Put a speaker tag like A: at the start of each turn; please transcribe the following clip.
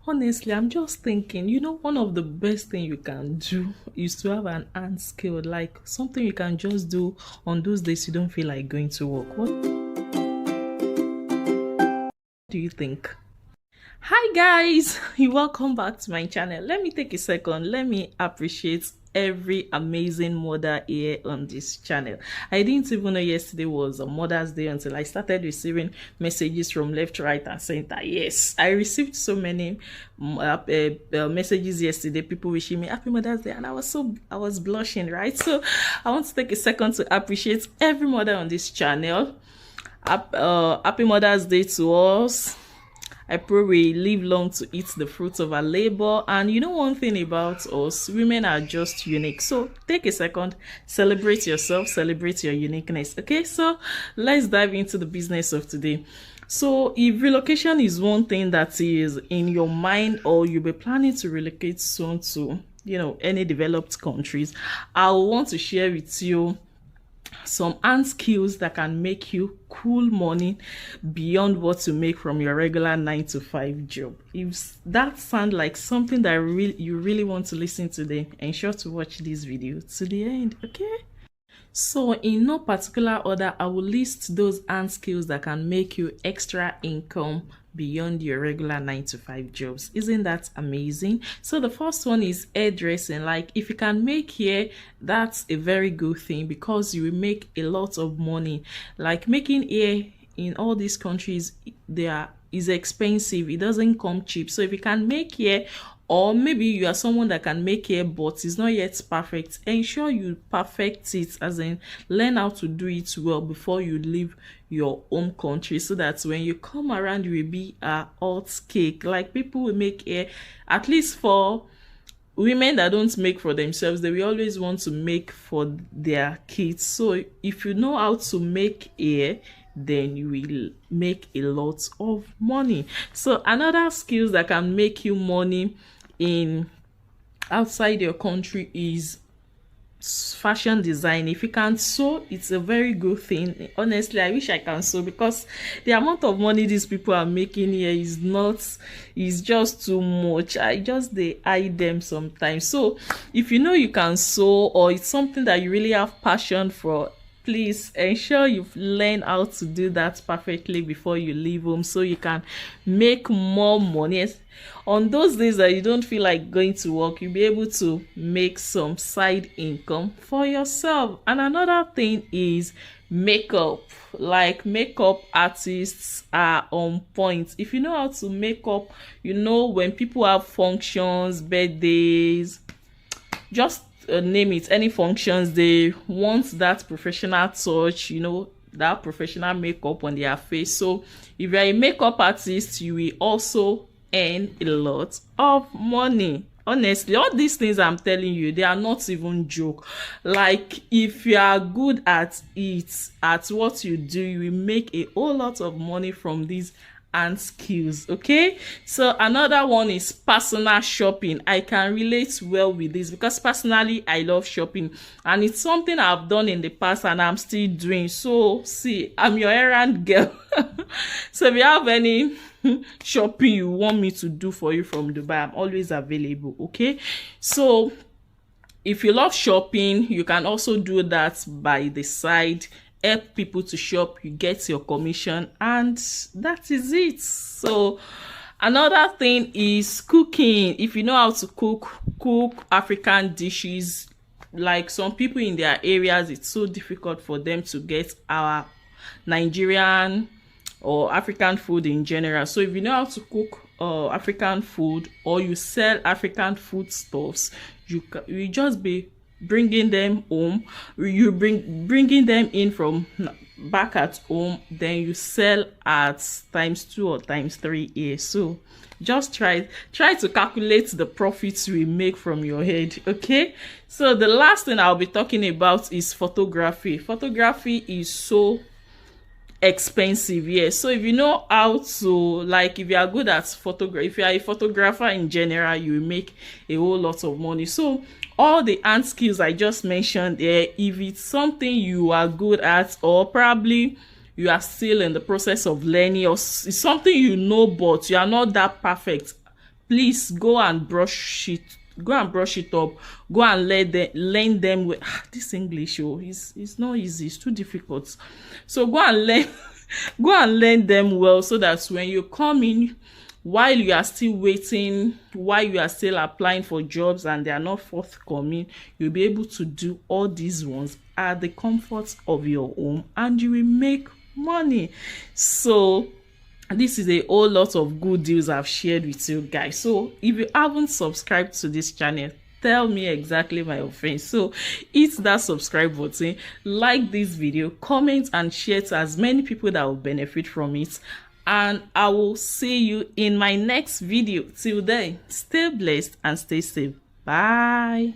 A: Honestly, I'm just thinking, one of the best thing you can do is to have an hand skill, like something you can just do on those days you don't feel like going to work. What do you think? Hi guys, you welcome back to my channel. Let me take a second. Let me appreciate every amazing mother here on this channel. I didn't even know yesterday was a Mother's Day until I started receiving messages from left, right, and center. Yes, I received so many messages yesterday, people wishing me happy Mother's Day, and I was blushing, right? So I want to take a second to appreciate every mother on this channel. Happy Mother's Day to us. I pray we live long to eat the fruits of our labor. And one thing about us, women are just unique. So take a second, celebrate yourself, celebrate your uniqueness. Okay, so let's dive into the business of today. So if relocation is one thing that is in your mind, or you'll be planning to relocate soon to, any developed countries, I want to share with you some hand skills that can make you cool money beyond what you make from your regular 9 to 5 job. If that sounds like something that you really want to listen to, then ensure to watch this video to the end. Okay, so in no particular order, I will list those hand skills that can make you extra income beyond your regular 9 to 5 jobs. Isn't that amazing? So the first one is hairdressing. Like, if you can make hair, that's a very good thing, because you will make a lot of money. Like, making hair in all these countries, is expensive. It doesn't come cheap. So if you can make hair, or maybe you are someone that can make hair but it's not yet perfect, ensure you perfect it, as in learn how to do it well before you leave your home country, so that when you come around you will be a hot cake. Like, people will make hair, at least for women that don't make for themselves, they will always want to make for their kids. So if you know how to make hair, then you will make a lot of money. So another skills that can make you money in outside your country is fashion design. If you can sew, it's a very good thing. Honestly, I wish I can sew, because the amount of money these people are making here is just too much. They eye them sometimes. So if you can sew, or it's something that you really have passion for, please ensure you've learned how to do that perfectly before you leave home, so you can make more money. On those days that you don't feel like going to work, you'll be able to make some side income for yourself. And another thing is makeup. Like, makeup artists are on point. If you know how to make up, when people have functions, birthdays, just name it, any functions, they want that professional touch, that professional makeup on their face. So if you're a makeup artist, you will also earn a lot of money. Honestly, all these things I'm telling you, they are not even joke. Like, if you are good at it, at what you do, you will make a whole lot of money from these and skills. Okay, so another one is personal shopping. I can relate well with this, because personally I love shopping, and it's something I've done in the past and I'm still doing. So see, I'm your errand girl. So if you have any shopping you want me to do for you from Dubai, I'm always available. Okay, so if you love shopping, you can also do that by the side. Help people to shop, you get your commission, and that is it. So another thing is cooking. If you know how to cook African dishes. Like, some people in their areas, it's so difficult for them to get our Nigerian or African food in general. So if you know how to cook African food, or you sell African foodstuffs, you just be bringing them home. You bringing them in from back at home, then you sell at ×2 or ×3 here. So just try to calculate the profits we make from your head. Okay, so the last thing I'll be talking about is photography. Photography is so expensive. Yes, so if you know how to, like, if you are good at photography, if you are a photographer in general, you will make a whole lot of money. So all the hand skills I just mentioned there, if it's something you are good at, or probably you are still in the process of learning, or it's something but you are not that perfect, please go and brush it up. Go and learn them with this English. It's not easy, it's too difficult. So go and learn them well, so that when you come in, while you are still waiting, while you are still applying for jobs and they are not forthcoming, you'll be able to do all these ones at the comfort of your home, and you will make money. So this is a whole lot of good deals I've shared with you guys. So if you haven't subscribed to this channel, tell me exactly my offense. So hit that subscribe button, like this video, comment and share to as many people that will benefit from it. And I will see you in my next video. Till then, stay blessed and stay safe. Bye.